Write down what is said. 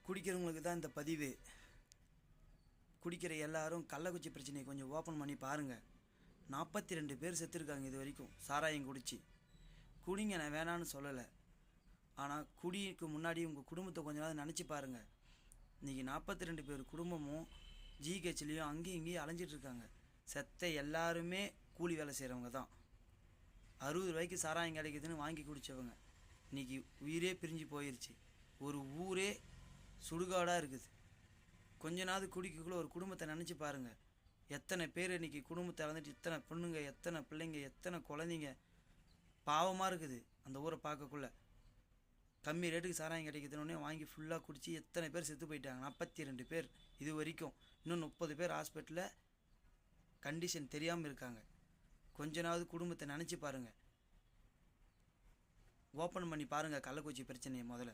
குடிக்கிறவங்களுக்கு தான் இந்த பதிவு. குடிக்கிற எல்லாரும் கள்ளக்குறிச்சி பிரச்சனையை கொஞ்சம் ஓப்பன் பண்ணி பாருங்கள். 42 பேர் செத்துருக்காங்க இது வரைக்கும் சாராயம் குடிச்சு. குடிங்க, நான் வேணான்னு சொல்லலை. ஆனால் குடிக்கு முன்னாடி உங்கள் குடும்பத்தை கொஞ்ச நாள் நினச்சி பாருங்கள். இன்றைக்கி 42 பேர் குடும்பமும் ஜிஹெச்லேயும் அங்கேயும் இங்கேயும் அலைஞ்சிட்ருக்காங்க. செத்த எல்லாருமே கூலி வேலை செய்கிறவங்க தான். 60 ரூபாய்க்கு சாராயம் கிடைக்குதுன்னு வாங்கி குடித்தவங்க. இன்றைக்கி உயிரே பிரிஞ்சு போயிடுச்சு. ஒரு ஊரே சுடுகாடாக இருக்குது. கொஞ்ச நாள் குடிக்கக்குள்ளே ஒரு குடும்பத்தை நினச்சி பாருங்கள். எத்தனை பேர் இன்றைக்கி குடும்பத்தை இழந்துட்டு, இத்தனை பொண்ணுங்க, எத்தனை பிள்ளைங்க, எத்தனை குழந்தைங்க. பாவமாக இருக்குது அந்த ஊரை பார்க்கக்குள்ளே. கம்மி ரேட்டுக்கு சாராயம் கிடைக்குதுன்னொடனே வாங்கி ஃபுல்லாக குடித்து எத்தனை பேர் செத்து போயிட்டாங்க. 42 பேர் இது வரைக்கும். இன்னும் 30 பேர் ஹாஸ்பிட்டலில் கண்டிஷன் தெரியாமல் இருக்காங்க. கொஞ்ச நாள் குடும்பத்தை நினச்சி பாருங்கள். ஓப்பன் பண்ணி பாருங்கள் கள்ளக்குறிச்சி பிரச்சனையை முதல்ல.